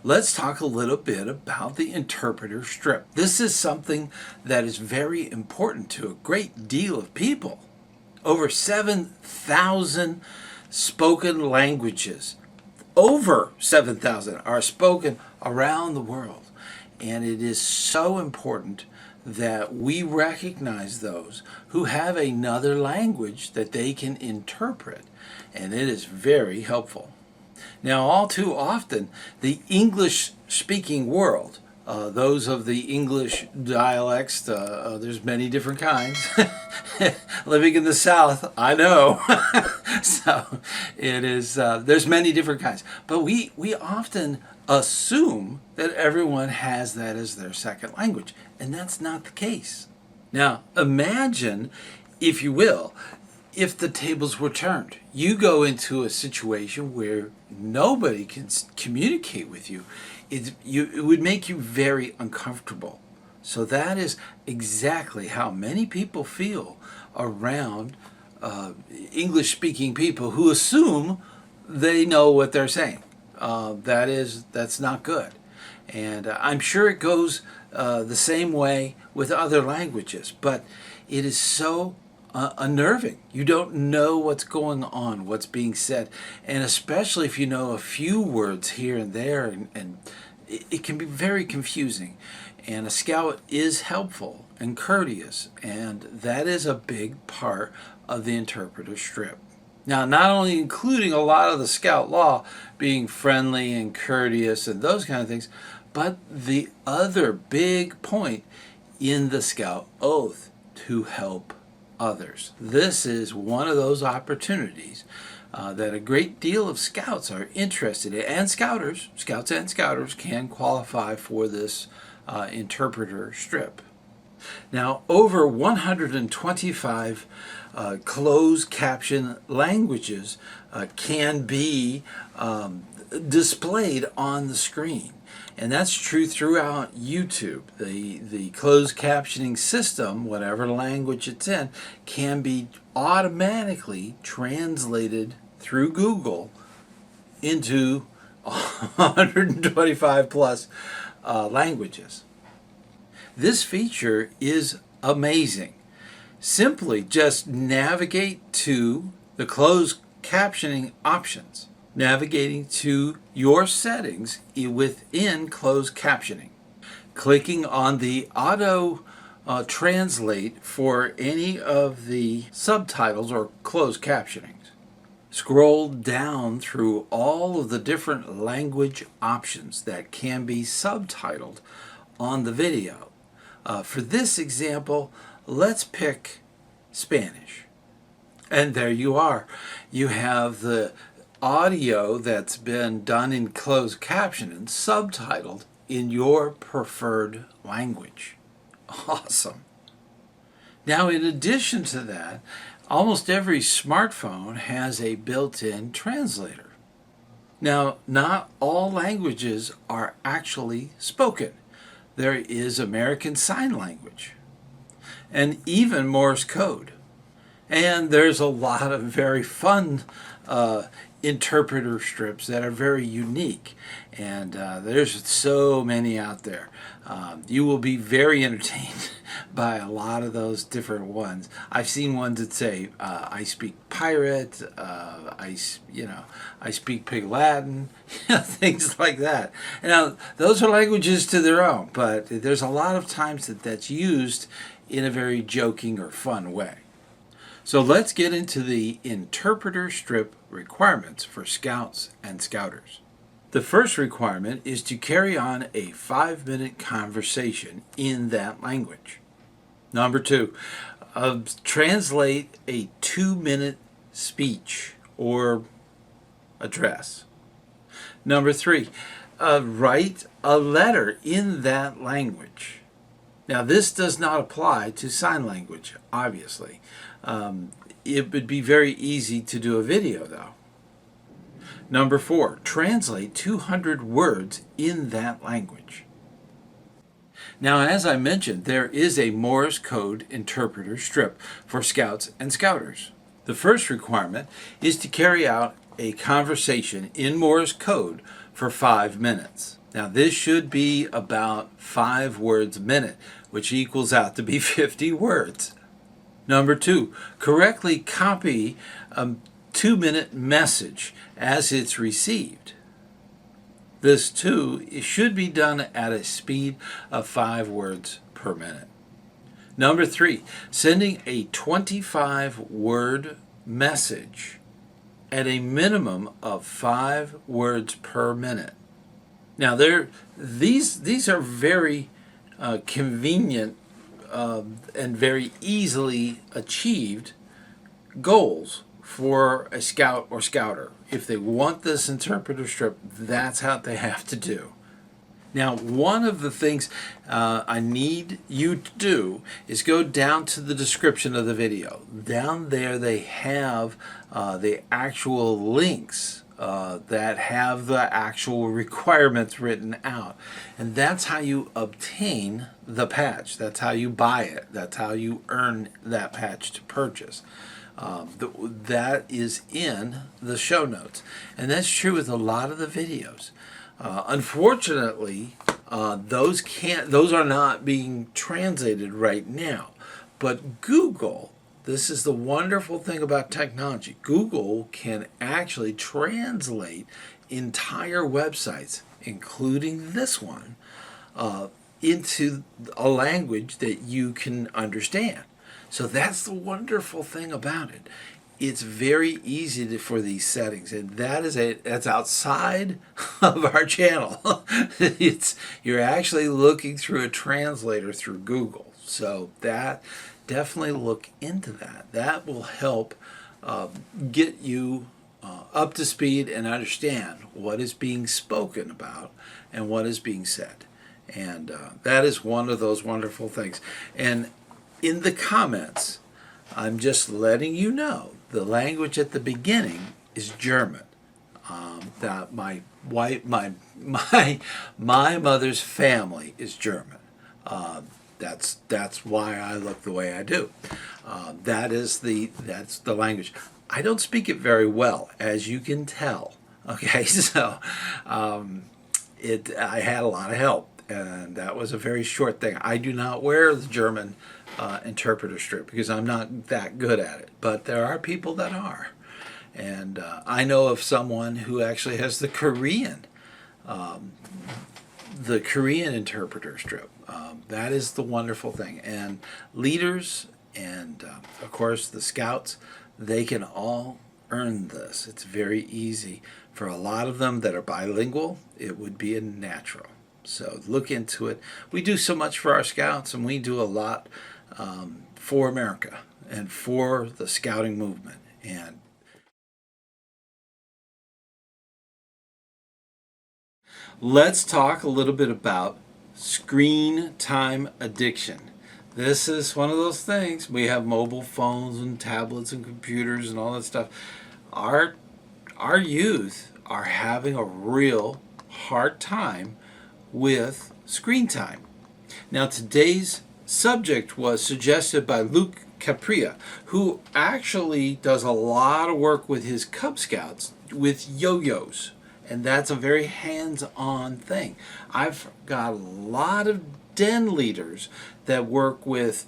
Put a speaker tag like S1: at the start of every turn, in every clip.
S1: let's talk a little bit about the interpreter strip. This is something that is very important to a great deal of people. Over 7,000 spoken languages, over 7,000 are spoken around the world. And it is so important that we recognize those who have another language that they can interpret. And it is very helpful. Now, all too often, the English-speaking world, those of the English dialects, there's many different kinds. Living in the South, I know. So it is. There's many different kinds, but we often assume that everyone has that as their second language, and that's not the case. Now, imagine, if you will, if the tables were turned. You go into a situation where nobody can communicate with you. It would make you very uncomfortable. So that is exactly how many people feel around English-speaking people who assume they know what they're saying. That's not good. And I'm sure it goes the same way with other languages, but it is so unnerving. You don't know what's going on, what's being said, and especially if you know a few words here and there, and it can be very confusing. And a scout is helpful and courteous, and that is a big part of the interpreter strip. Now, not only including a lot of the scout law being friendly and courteous and those kind of things, but the other big point in the scout oath, to help others. This is one of those opportunities that a great deal of scouts are interested in, and scouts and scouters can qualify for this interpreter strip. Now, over 125 closed caption languages can be displayed on the screen. And that's true throughout YouTube. The closed captioning system, whatever language it's in, can be automatically translated through Google into 125 plus languages. This feature is amazing. Simply just navigate to the closed captioning options. Navigating to your settings within closed captioning. Clicking on the auto translate for any of the subtitles or closed captionings. Scroll down through all of the different language options that can be subtitled on the video. For this example, let's pick Spanish. And there you are. You have the audio that's been done in closed caption and subtitled in your preferred language. Awesome. Now, in addition to that, almost every smartphone has a built-in translator. Now, not all languages are actually spoken. There is American Sign Language and even Morse code. And there's a lot of very fun interpreter strips that are very unique, and there's so many out there. You will be very entertained by a lot of those different ones. I've seen ones that say I speak pirate, I speak Pig Latin, things like that. Now those are languages to their own, but there's a lot of times that's used in a very joking or fun way. So let's get into the interpreter strip requirements for scouts and scouters. The first requirement is to carry on a 5-minute conversation in that language. Number 2, translate a 2-minute speech or address. Number 3, write a letter in that language. Now, this does not apply to sign language, obviously. It would be very easy to do a video, though. Number 4, translate 200 words in that language. Now, as I mentioned, there is a Morse code interpreter strip for scouts and scouters. The first requirement is to carry out a conversation in Morse code for 5 minutes. Now this should be about 5 words a minute, which equals out to be 50 words. Number 2, correctly copy a 2-minute message as it's received. This too should be done at a speed of 5 words per minute. Number 3, sending a 25-word message at a minimum of 5 words per minute. Now, these are very convenient and very easily achieved goals for a scout or scouter. If they want this interpreter strip, that's how they have to do. Now, one of the things I need you to do is go down to the description of the video. Down there they have the actual links that have the actual requirements written out. And that's how you obtain the patch. That's how you buy it. That's how you earn that patch to purchase. That is in the show notes. And that's true with a lot of the videos. Unfortunately, those are not being translated right now. But Google, this is the wonderful thing about technology. Google can actually translate entire websites, including this one, into a language that you can understand. So that's the wonderful thing about it. It's very easy for these settings, and that's outside of our channel. You're actually looking through a translator through Google. So that definitely look into that. That will help get you up to speed and understand what is being spoken about and what is being said. And that is one of those wonderful things. And in the comments, I'm just letting you know the language at the beginning is German. That my mother's family is German. That's why I look the way I do. That's the language. I don't speak it very well, as you can tell. Okay, so I had a lot of help, and that was a very short thing. I do not wear the German interpreter strip because I'm not that good at it, but there are people that are. And I know of someone who actually has the Korean interpreter strip. That is the wonderful thing. And leaders and, of course, the scouts, they can all earn this. It's very easy. For a lot of them that are bilingual, it would be a natural. So look into it. We do so much for our scouts, and we do a lot for America and for the scouting movement. And let's talk a little bit about screen time addiction. This is one of those things. We have mobile phones and tablets and computers and all that stuff. Our youth are having a real hard time with screen time. Now, today's subject was suggested by Luke Capria, who actually does a lot of work with his Cub Scouts with yo-yos. And that's a very hands-on thing. I've got a lot of den leaders that work with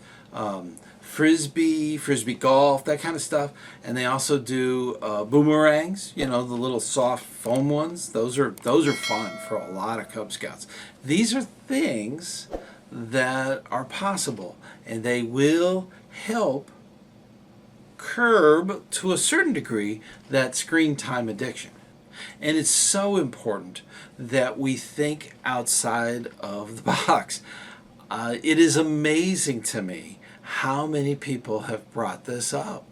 S1: frisbee golf, that kind of stuff. And they also do boomerangs, the little soft foam ones. Those are fun for a lot of Cub Scouts. These are things that are possible, and they will help curb to a certain degree that screen time addiction. And it's so important that we think outside of the box. It is amazing to me how many people have brought this up.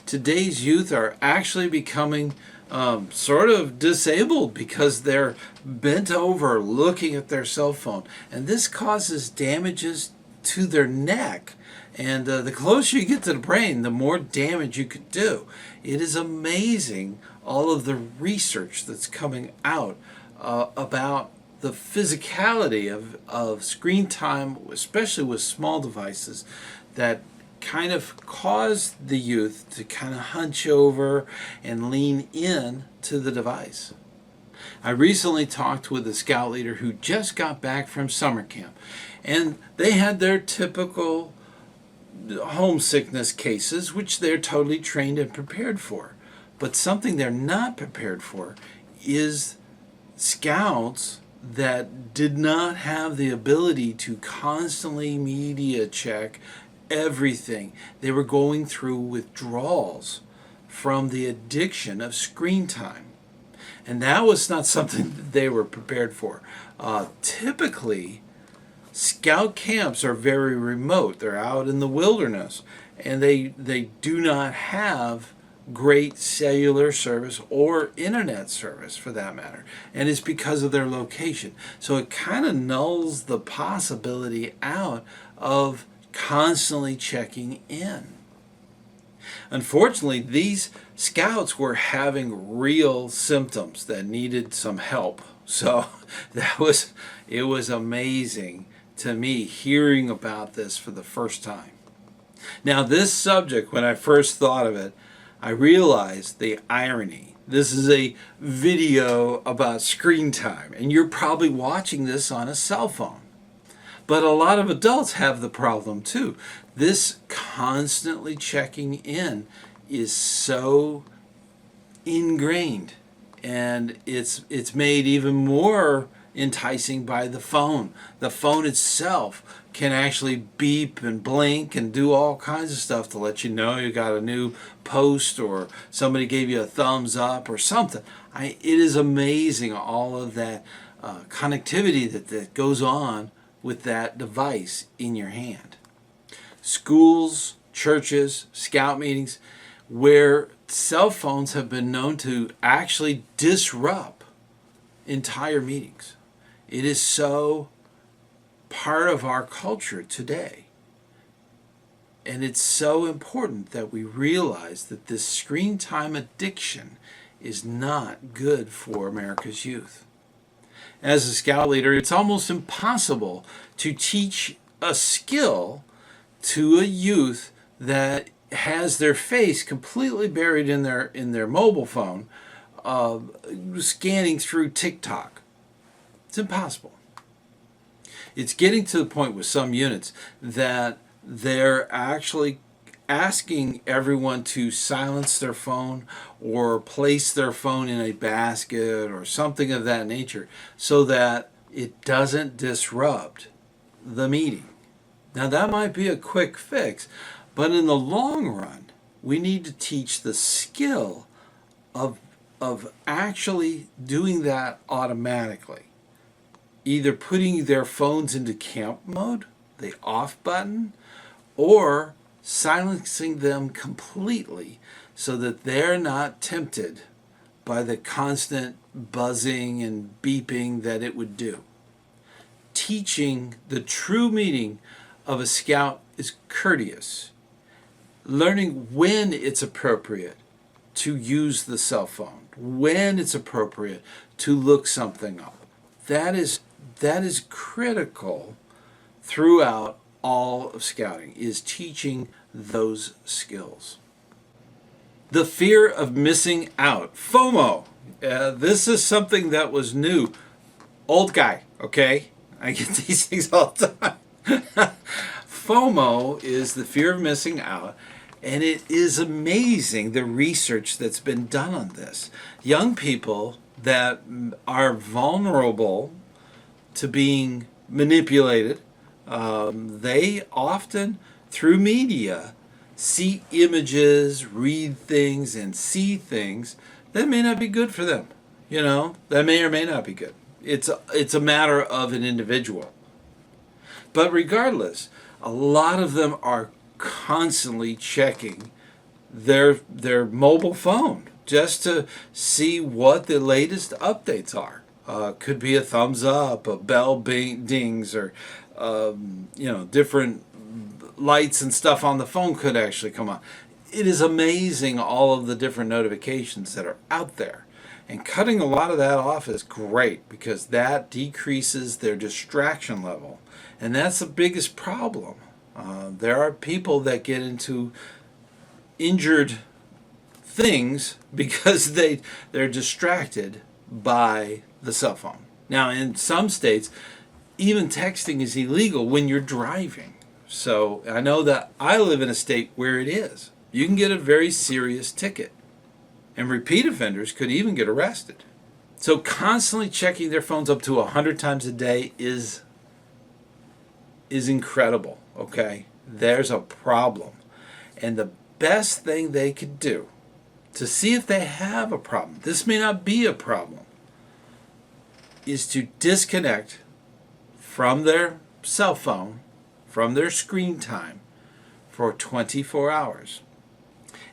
S1: Today's youth are actually becoming sort of disabled because they're bent over looking at their cell phone. And this causes damages to their neck. And the closer you get to the brain, the more damage you could do. It is amazing all of the research that's coming out about the physicality of screen time, especially with small devices, that kind of cause the youth to kind of hunch over and lean in to the device. I recently talked with a scout leader who just got back from summer camp, and they had their typical homesickness cases, which they're totally trained and prepared for. But something they're not prepared for is scouts that did not have the ability to constantly media check everything. They were going through withdrawals from the addiction of screen time. And that was not something that they were prepared for. Typically, scout camps are very remote. They're out in the wilderness, and they do not have great cellular service or internet service for that matter, and it's because of their location. So it kind of nulls the possibility out of constantly checking in. Unfortunately, these scouts were having real symptoms that needed some help. So it was amazing to me hearing about this for the first time. Now, this subject, when I first thought of it, I realized the irony. This is a video about screen time, and you're probably watching this on a cell phone. But a lot of adults have the problem too. This constantly checking in is so ingrained, and it's made even more enticing by the phone. The phone itself can actually beep and blink and do all kinds of stuff to let you know you got a new post or somebody gave you a thumbs up or something. It is amazing all of that connectivity that goes on with that device in your hand. Schools, churches, scout meetings, where cell phones have been known to actually disrupt entire meetings. It is so part of our culture today. And it's so important that we realize that this screen time addiction is not good for America's youth. As a scout leader, it's almost impossible to teach a skill to a youth that has their face completely buried in their mobile phone, scanning through TikTok. It's impossible. It's getting to the point with some units that they're actually asking everyone to silence their phone or place their phone in a basket or something of that nature so that it doesn't disrupt the meeting. Now, that might be a quick fix, but in the long run, we need to teach the skill of actually doing that automatically. Either putting their phones into camp mode, the off button, or silencing them completely so that they're not tempted by the constant buzzing and beeping that it would do. Teaching the true meaning of a scout is courteous. Learning when it's appropriate to use the cell phone, when it's appropriate to look something up. That is critical throughout all of scouting, is teaching those skills. The fear of missing out, FOMO. This is something that was new. Old guy, okay? I get these things all the time. FOMO is the fear of missing out, and it is amazing the research that's been done on this. Young people that are vulnerable to being manipulated, they often, through media, see images, read things, and see things that may not be good for them. You know, that may or may not be good. It's a matter of an individual. But regardless, a lot of them are constantly checking their mobile phone just to see what the latest updates are. Could be a thumbs up, a bell dings, or different lights and stuff on the phone could actually come on. It is amazing all of the different notifications that are out there. And cutting a lot of that off is great because that decreases their distraction level. And that's the biggest problem. There are people that get into injured things because they're distracted by the cell phone. Now, in some states, even texting is illegal when you're driving. So I know that I live in a state where it is. You can get a very serious ticket, and repeat offenders could even get arrested. So constantly checking their phones up to 100 times a day is incredible, okay? There's a problem. And the best thing they could do to see if they have a problem, this may not be a problem, is to disconnect from their cell phone, from their screen time for 24 hours.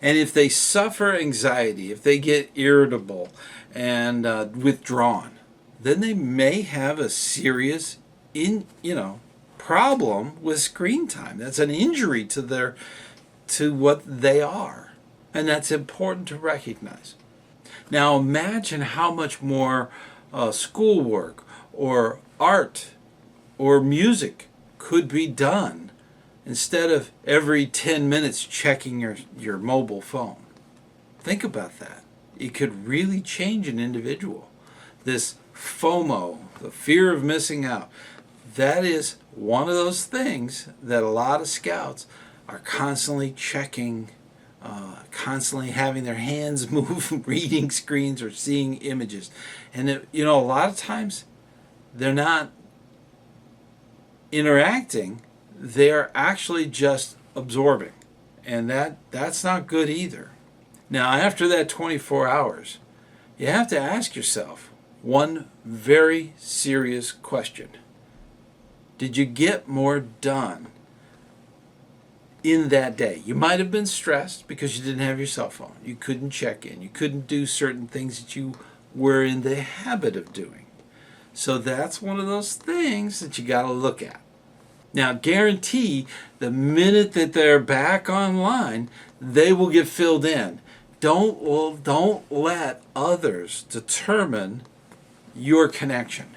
S1: And if they suffer anxiety, if they get irritable and withdrawn, then they may have a serious problem with screen time. That's an injury to what they are. And that's important to recognize. Now imagine how much more schoolwork or art or music could be done instead of every 10 minutes checking your mobile phone. Think about that. It could really change an individual. This FOMO, the fear of missing out, that is one of those things that a lot of scouts are constantly checking, constantly having their hands move, reading screens or seeing images. And a lot of times they're not interacting, they're actually just absorbing. And that's not good either. Now, after that 24 hours, you have to ask yourself one very serious question. Did you get more done in that day? You might have been stressed because you didn't have your cell phone. You couldn't check in. You couldn't do certain things that you were in the habit of doing. So that's one of those things that you got to look at. Now, guarantee the minute that they're back online, they will get filled in. Don't let others determine your connection.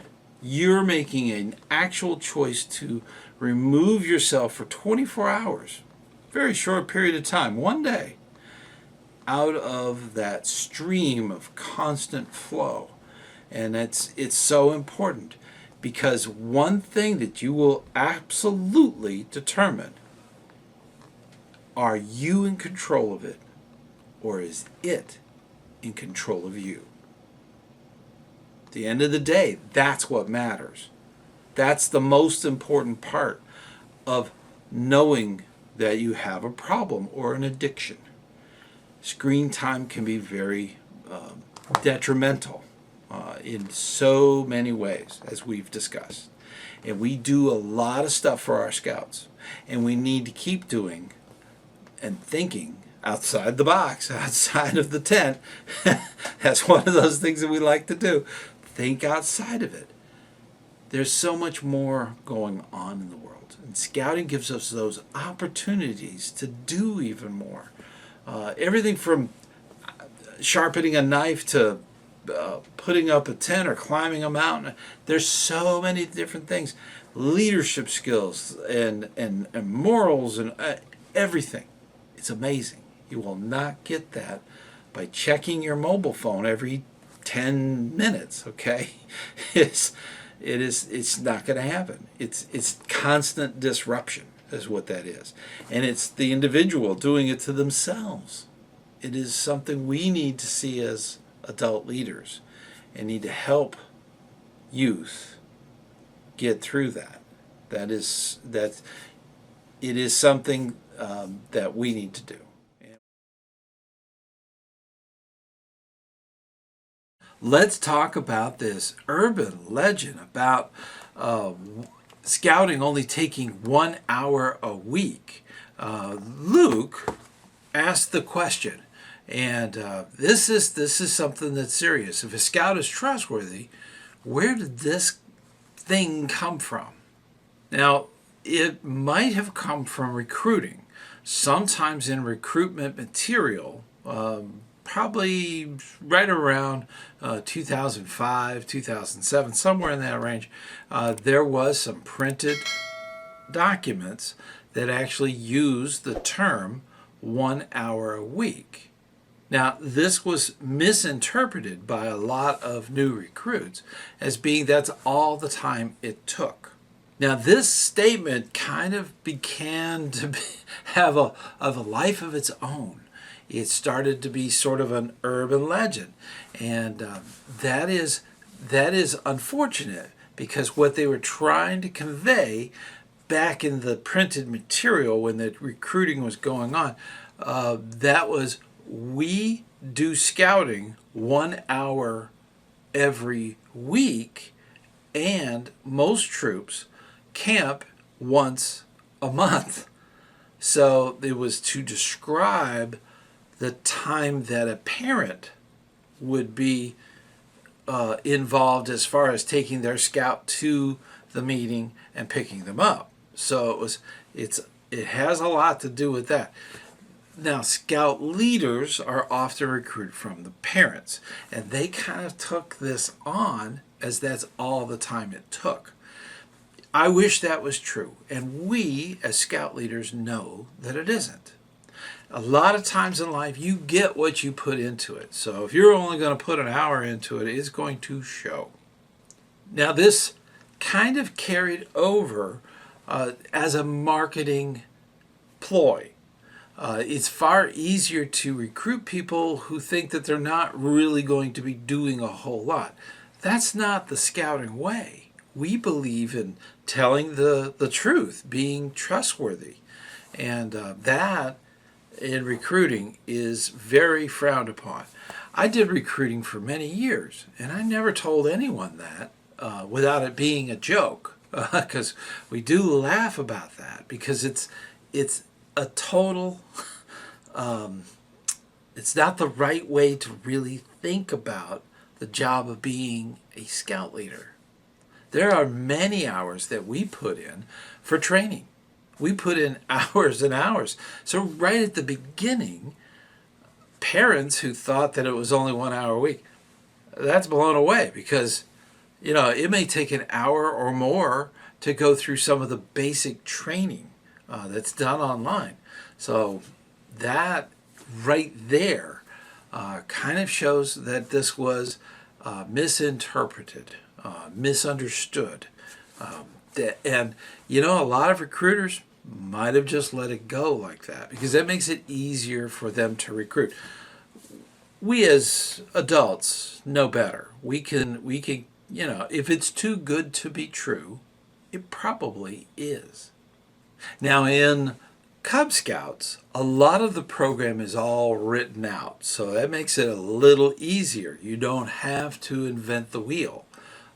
S1: You're making an actual choice to remove yourself for 24 hours, very short period of time, one day, out of that stream of constant flow. And it's so important, because one thing that you will absolutely determine, are you in control of it, or is it in control of you? At the end of the day, that's what matters. That's the most important part of knowing that you have a problem or an addiction. Screen time can be very detrimental in so many ways, as we've discussed. And we do a lot of stuff for our scouts, and we need to keep doing and thinking outside the box, outside of the tent. That's one of those things that we like to do. Think outside of it. There's so much more going on in the world, and scouting gives us those opportunities to do even more. Everything from sharpening a knife to putting up a tent or climbing a mountain. There's so many different things. Leadership skills and morals and everyththing. It's amazing. You will not get that by checking your mobile phone every 10 minutes, okay? It's not going to happen. It's constant disruption is what that is. And it's the individual doing it to themselves. It is something we need to see as adult leaders and need to help youth get through that. It is something that we need to do. Let's talk about this urban legend about scouting only taking 1 hour a week. Luke asked the question, and this is something that's serious. If a scout is trustworthy, where did this thing come from? Now, it might have come from recruiting. Sometimes in recruitment material, probably right around 2005, 2007, somewhere in that range, there was some printed documents that actually used the term 1 hour a week. Now, this was misinterpreted by a lot of new recruits as being that's all the time it took. Now, this statement kind of began to have a life of its own. It started to be sort of an urban legend, and that is unfortunate, because what they were trying to convey back in the printed material when the recruiting was going on, that was, we do scouting 1 hour every week, and most troops camp once a month. So it was to describe the time that a parent would be involved as far as taking their scout to the meeting and picking them up. So it has a lot to do with that. Now, scout leaders are often recruited from the parents, and they kind of took this on as that's all the time it took. I wish that was true, and we as scout leaders know that it isn't. A lot of times in life, you get what you put into it. So if you're only going to put an hour into it, it's going to show. Now, this kind of carried over as a marketing ploy. It's far easier to recruit people who think that they're not really going to be doing a whole lot. That's not the scouting way. We believe in telling the truth, being trustworthy. And that in recruiting is very frowned upon. I did recruiting for many years, and I never told anyone that without it being a joke, because we do laugh about that, because it's a total, it's not the right way to really think about the job of being a scout leader. There are many hours that we put in for training. We put in hours and hours. So right at the beginning, parents who thought that it was only 1 hour a week, that's blown away, because it may take an hour or more to go through some of the basic training that's done online. So that right there kind of shows that this was misinterpreted, misunderstood. And a lot of recruiters might have just let it go like that, because that makes it easier for them to recruit. We as adults know better. We can if it's too good to be true, it probably is. Now, in Cub Scouts, a lot of the program is all written out, so that makes it a little easier. You don't have to invent the wheel,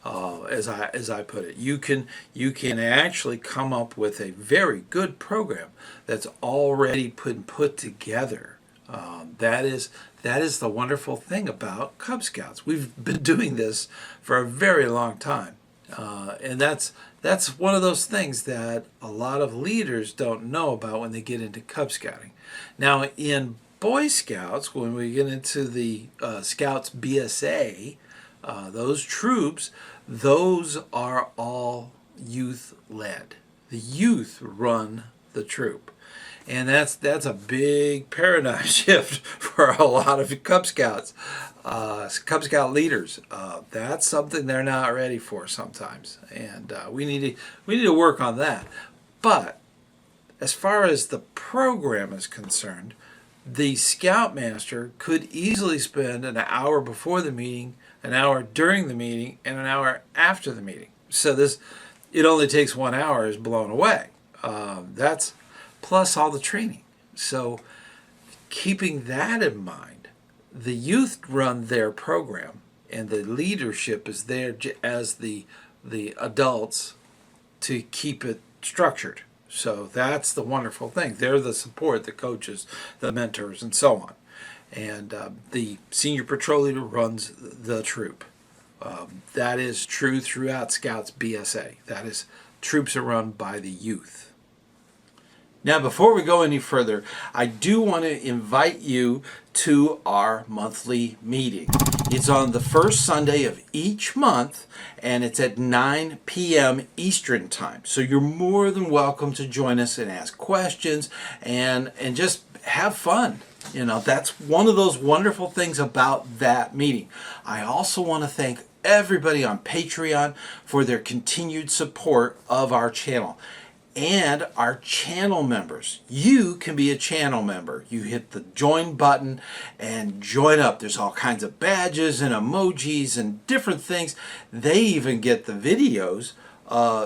S1: as I put it. You can actually come up with a very good program that's already put together. That is the wonderful thing about Cub Scouts. We've been doing this for a very long time, and that's one of those things that a lot of leaders don't know about when they get into Cub Scouting. Now, in Boy Scouts, when we get into the Scouts BSA, those troops, those are all youth-led. The youth run the troop. And that's a big paradigm shift for a lot of Cub Scouts, Cub Scout leaders. That's something they're not ready for sometimes, and we need to work on that. But as far as the program is concerned, the Scoutmaster could easily spend an hour before the meeting, an hour during the meeting, and an hour after the meeting. So it only takes 1 hour is blown away. That's plus all the training. So keeping that in mind, the youth run their program, and the leadership is there as the adults to keep it structured. So that's the wonderful thing. They're the support, the coaches, the mentors, and so on. And the senior patrol leader runs the troop. That is true throughout Scouts BSA. That is, troops are run by the youth. Now, before we go any further, I do want to invite you to our monthly meeting. It's on the first Sunday of each month, and it's at 9 p.m. Eastern Time. So you're more than welcome to join us and ask questions and just have fun. You know, that's one of those wonderful things about that meeting. I also want to thank everybody on Patreon for their continued support of our channel. And our channel members. You can be a channel member. You hit the join button and join up. There's all kinds of badges and emojis and different things. They even get the videos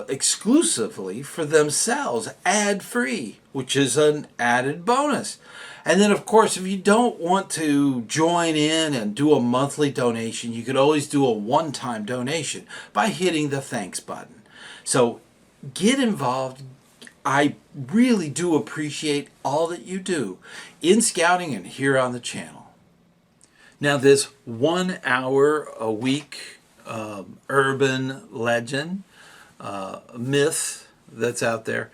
S1: exclusively for themselves, ad-free, which is an added bonus. And then, of course, if you don't want to join in and do a monthly donation, you could always do a one-time donation by hitting the thanks button. So get involved. I really do appreciate all that you do in scouting and here on the channel. Now, this 1 hour a week urban legend, myth that's out there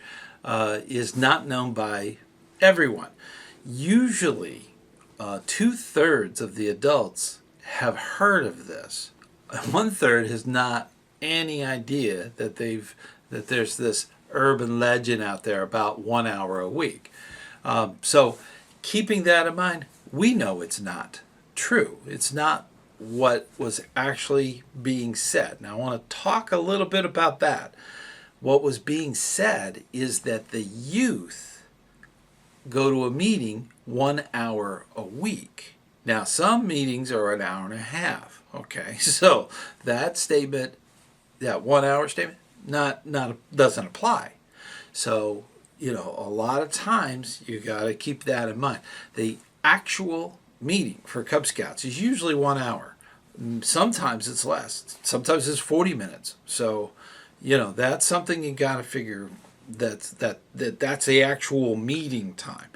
S1: is not known by everyone. Usually, 2/3 of the adults have heard of this. 1/3 has not any idea that there's this urban legend out there about 1 hour a week. So keeping that in mind, we know it's not true. It's not what was actually being said. Now I want to talk a little bit about that. What was being said is that the youth go to a meeting 1 hour a week. Now some meetings are an hour and a half. Okay, so that statement, that 1 hour statement, doesn't apply. So, you know, a lot of times you got to keep that in mind. The actual meeting for Cub Scouts is usually 1 hour. Sometimes it's less. Sometimes it's 40 minutes. So, you know, that's something you got to figure that's the actual meeting time.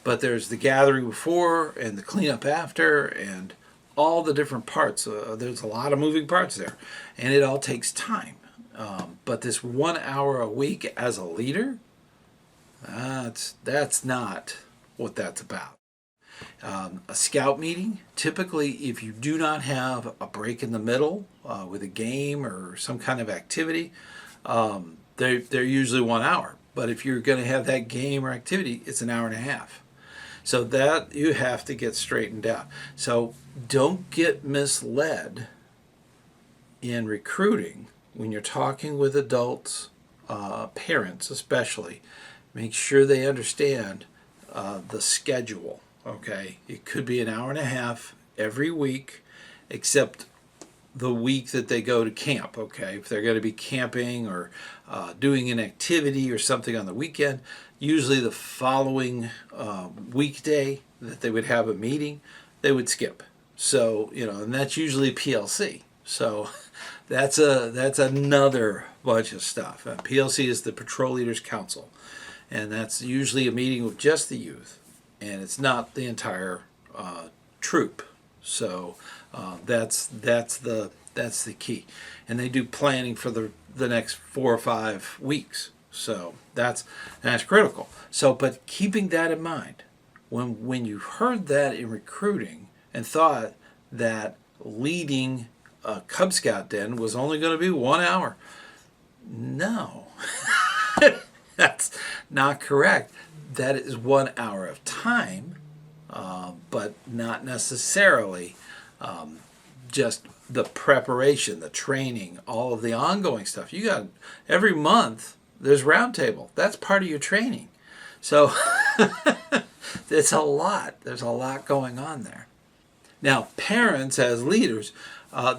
S1: But there's the gathering before and the cleanup after and all the different parts. There's a lot of moving parts there, and it all takes time. But this 1 hour a week as a leader, that's not what that's about. A scout meeting, typically if you do not have a break in the middle with a game or some kind of activity, they're usually 1 hour. But if you're going to have that game or activity, it's an hour and a half. So that you have to get straightened out. So don't get misled in recruiting. When you're talking with adults, parents especially, make sure they understand the schedule, okay? It could be an hour and a half every week, except the week that they go to camp, okay? If they're going to be camping or doing an activity or something on the weekend, usually the following weekday that they would have a meeting, they would skip. So, you know, and that's usually PLC. So that's another bunch of stuff. PLC is the Patrol Leaders Council, and that's usually a meeting with just the youth, and it's not the entire troop. So that's the key, and they do planning for the next 4 or 5 weeks. So that's critical. So, but keeping that in mind, when you heard that in recruiting and thought that leading a Cub Scout den was only going to be 1 hour. No, that's not correct. That is 1 hour of time, but not necessarily just the preparation, the training, all of the ongoing stuff. You got every month there's roundtable. That's part of your training. So it's a lot. There's a lot going on there. Now, parents as leaders,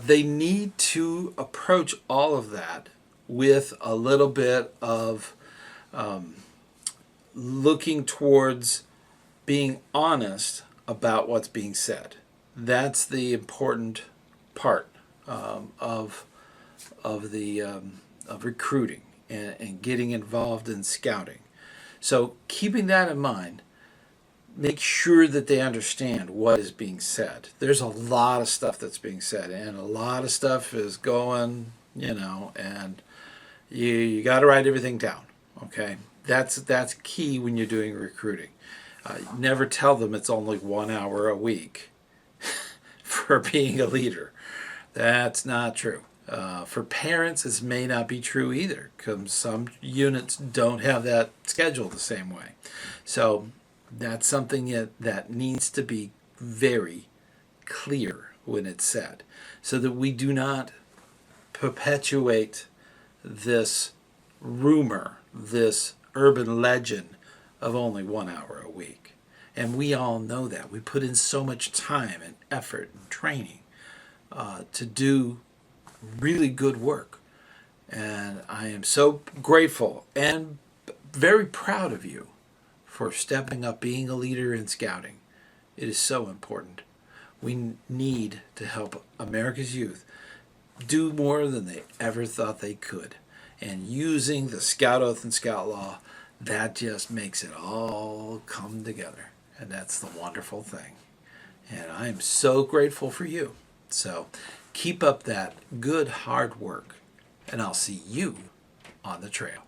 S1: they need to approach all of that with a little bit of looking towards being honest about what's being said. That's the important part of recruiting and getting involved in scouting. So keeping that in mind, make sure that they understand what is being said. There's a lot of stuff that's being said, and a lot of stuff is going, you know, and you got to write everything down, okay? That's key when you're doing recruiting. Never tell them it's only 1 hour a week for being a leader. That's not true. For parents, this may not be true either, because some units don't have that schedule the same way. So That's something that needs to be very clear when it's said, so that we do not perpetuate this rumor, this urban legend of only 1 hour a week. And we all know that. We put in so much time and effort and training to do really good work. And I am so grateful and very proud of you for stepping up, being a leader in scouting. It is so important. We need to help America's youth do more than they ever thought they could. And using the Scout Oath and Scout Law, that just makes it all come together. And that's the wonderful thing. And I am so grateful for you. So keep up that good hard work, and I'll see you on the trail.